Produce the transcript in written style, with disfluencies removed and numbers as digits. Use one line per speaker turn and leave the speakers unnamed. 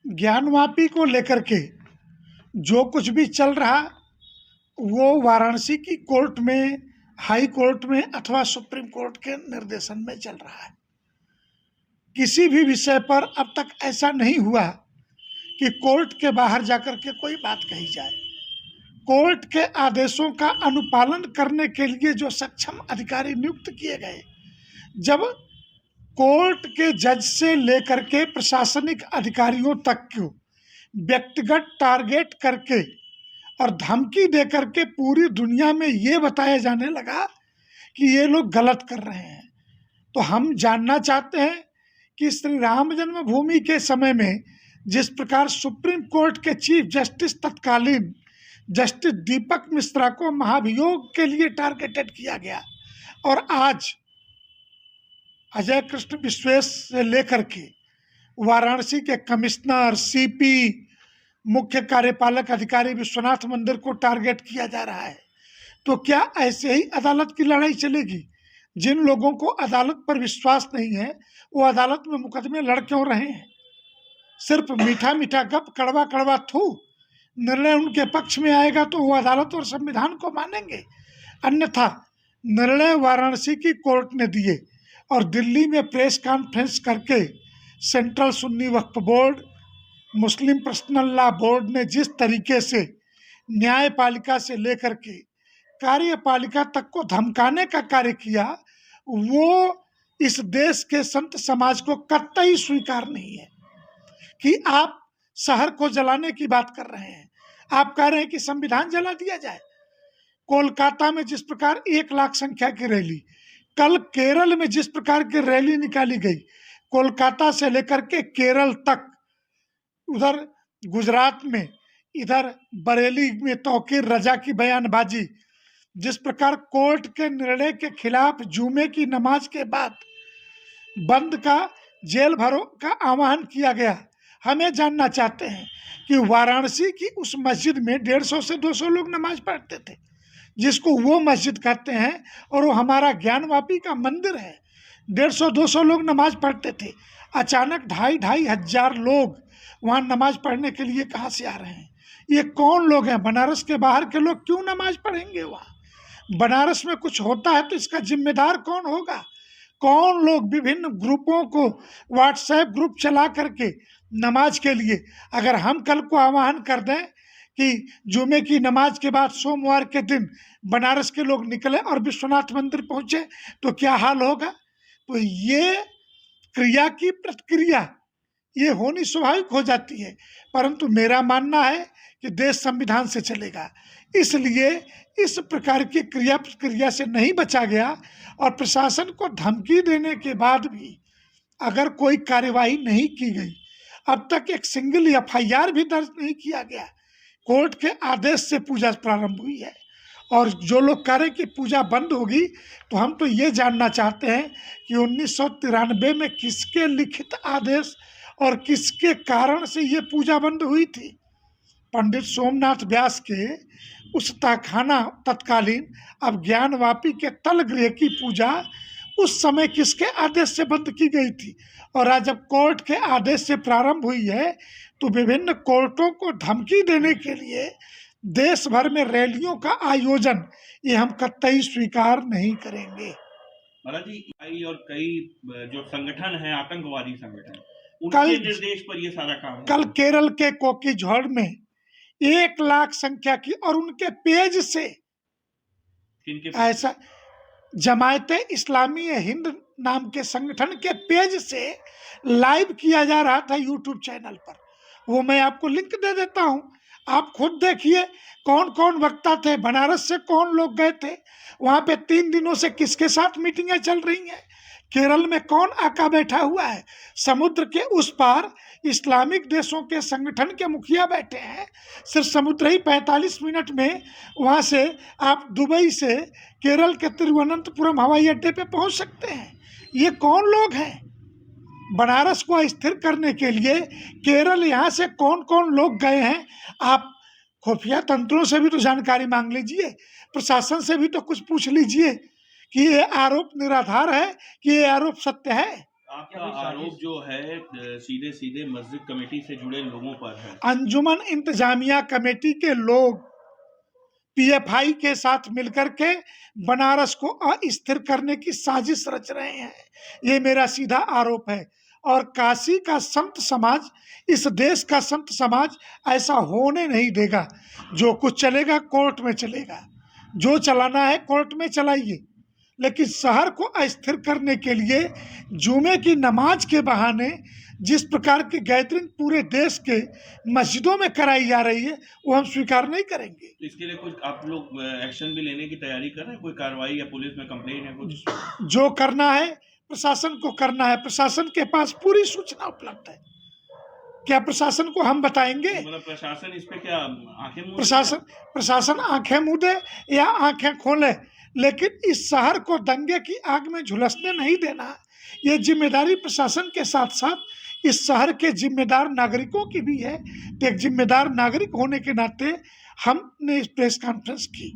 ज्ञानवापी को लेकर के जो कुछ भी चल रहा वो वाराणसी की कोर्ट में, हाई कोर्ट में अथवा सुप्रीम कोर्ट के निर्देशन में चल रहा है। किसी भी विषय पर अब तक ऐसा नहीं हुआ कि कोर्ट के बाहर जाकर के कोई बात कही जाए। कोर्ट के आदेशों का अनुपालन करने के लिए जो सक्षम अधिकारी नियुक्त किए गए, जब कोर्ट के जज से लेकर के प्रशासनिक अधिकारियों तक को व्यक्तिगत टारगेट करके और धमकी दे करके पूरी दुनिया में ये बताया जाने लगा कि ये लोग गलत कर रहे हैं, तो हम जानना चाहते हैं कि श्री राम जन्मभूमि के समय में जिस प्रकार सुप्रीम कोर्ट के चीफ जस्टिस तत्कालीन जस्टिस दीपक मिश्रा को महाभियोग के लिए टारगेटेड किया गया, और आज अजय कृष्ण विश्वेश से लेकर के वाराणसी के कमिश्नर, सीपी, मुख्य कार्यपालक अधिकारी विश्वनाथ मंदिर को टारगेट किया जा रहा है। तो क्या ऐसे ही अदालत की लड़ाई चलेगी? जिन लोगों को अदालत पर विश्वास नहीं है वो अदालत में मुकदमे लड़ क्यों रहे हैं? सिर्फ मीठा मीठा गप, कड़वा कड़वा थू, निर्णय उनके पक्ष में आएगा तो वो अदालत और संविधान को मानेंगे, अन्यथा निर्णय वाराणसी की कोर्ट ने दिए। और दिल्ली में प्रेस कॉन्फ्रेंस करके सेंट्रल सुन्नी वक्फ बोर्ड, मुस्लिम पर्सनल लॉ बोर्ड ने जिस तरीके से न्यायपालिका से लेकर के कार्यपालिका तक को धमकाने का कार्य किया, वो इस देश के संत समाज को कतई स्वीकार नहीं है। कि आप शहर को जलाने की बात कर रहे हैं, आप कह रहे हैं कि संविधान जला दिया जाए। कोलकाता में जिस प्रकार 1 लाख संख्या की रैली, कल केरल में जिस प्रकार की रैली निकाली गई, कोलकाता से लेकर के केरल तक, उधर गुजरात में, इधर बरेली में तौकीर रजा की बयानबाजी, जिस प्रकार कोर्ट के निर्णय के खिलाफ जुमे की नमाज के बाद बंद का, जेल भरो का आह्वान किया गया। हमें जानना चाहते हैं कि वाराणसी की उस मस्जिद में 150 से 200 लोग नमाज पढ़ते थे, जिसको वो मस्जिद कहते हैं, और वो हमारा ज्ञानवापी का मंदिर है। 150-200 लोग नमाज पढ़ते थे, अचानक 2,500 हजार लोग वहाँ नमाज पढ़ने के लिए कहाँ से आ रहे हैं? ये कौन लोग हैं? बनारस के बाहर के लोग क्यों नमाज पढ़ेंगे वहाँ? बनारस में कुछ होता है तो इसका जिम्मेदार कौन होगा? कौन लोग विभिन्न ग्रुपों को व्हाट्सएप ग्रुप चला करके नमाज के लिए, अगर हम कल को आह्वान कर दें कि जुमे की नमाज के बाद सोमवार के दिन बनारस के लोग निकले और विश्वनाथ मंदिर पहुंचे तो क्या हाल होगा? तो ये क्रिया की प्रतिक्रिया ये होनी स्वाभाविक हो जाती है, परंतु मेरा मानना है कि देश संविधान से चलेगा, इसलिए इस प्रकार की क्रिया प्रतिक्रिया से नहीं बचा गया। और प्रशासन को धमकी देने के बाद भी अगर कोई कार्यवाही नहीं की गई, अब तक एक सिंगल एफआईआर भी दर्ज नहीं किया गया। कोर्ट के आदेश से पूजा प्रारंभ हुई है, और जो लोग कह रहे हैं कि पूजा बंद होगी, तो हम तो ये जानना चाहते हैं कि 1993 में किसके लिखित आदेश और किसके कारण से ये पूजा बंद हुई थी? पंडित सोमनाथ व्यास के उस तहखाना तत्कालीन अब ज्ञानवापी के तलगृह की पूजा उस समय किसके आदेश से बंद की गई थी? और आज जब कोर्ट के आदेश से प्रारंभ हुई है तो विभिन्न कोर्टों को धमकी देने के लिए देश भर में रैलियों का आयोजन ये हम कतई स्वीकार नहीं करेंगे।
महाराज जी, और कई जो संगठन है, आतंकवादी संगठन, उनके निर्देश पर ये सारा काम
कल केरल के कोकीझोड़ में 1 लाख संख्या की, और उनके पेज से ऐसा जमायते इस्लामी हिंद नाम के संगठन के पेज से लाइव किया जा रहा था यूट्यूब चैनल पर। वो मैं आपको लिंक दे देता हूँ, आप खुद देखिए कौन कौन वक्ता थे, बनारस से कौन लोग गए थे, वहाँ पे 3 दिनों से किसके साथ मीटिंगें चल रही हैं, केरल में कौन आका बैठा हुआ है, समुद्र के उस पार इस्लामिक देशों के संगठन के मुखिया बैठे हैं। सिर्फ समुद्र ही 45 मिनट में वहाँ से आप दुबई से केरल के तिरुवनंतपुरम हवाई अड्डे पे पहुँच सकते हैं। ये कौन लोग हैं? बनारस को अस्थिर करने के लिए केरल यहाँ से कौन कौन लोग गए हैं? आप खुफिया तंत्रों से भी तो जानकारी मांग लीजिए, प्रशासन से भी तो कुछ पूछ लीजिए कि ये आरोप निराधार है कि ये आरोप सत्य है।
आपका आरोप जो है सीधे सीधे मस्जिद कमेटी से जुड़े लोगों पर है।
अंजुमन इंतजामिया कमेटी के लोग पीएफआई के साथ मिलकर के बनारस को अस्थिर करने की साजिश रच रहे हैं, ये मेरा सीधा आरोप है। और काशी का संत समाज, इस देश का संत समाज ऐसा होने नहीं देगा। जो कुछ चलेगा कोर्ट में चलेगा, जो चलाना है कोर्ट में चलाइए, लेकिन शहर को अस्थिर करने के लिए जुमे की नमाज के बहाने जिस प्रकार की गैदरिंग पूरे देश के मस्जिदों में कराई जा रही है, वो हम स्वीकार नहीं करेंगे।
तो इसके लिए कुछ आप लोग एक्शन भी लेने की तैयारी कर रहे हैं? कोई कार्रवाई या पुलिस में कंप्लेन है कुछ?
जो करना है प्रशासन को करना है, प्रशासन के पास पूरी सूचना उपलब्ध है। क्या प्रशासन को हम बताएंगे?
मतलब प्रशासन इस पे क्या आंखें मूंद?
प्रशासन आंखें मूंदे या आंखें खोले, लेकिन इस शहर को दंगे की आग में झुलसने नहीं देना। ये जिम्मेदारी प्रशासन के साथ साथ इस शहर के जिम्मेदार नागरिकों की भी है। तो एक जिम्मेदार नागरिक होने के नाते हमने इस प्रेस कॉन्फ्रेंस की।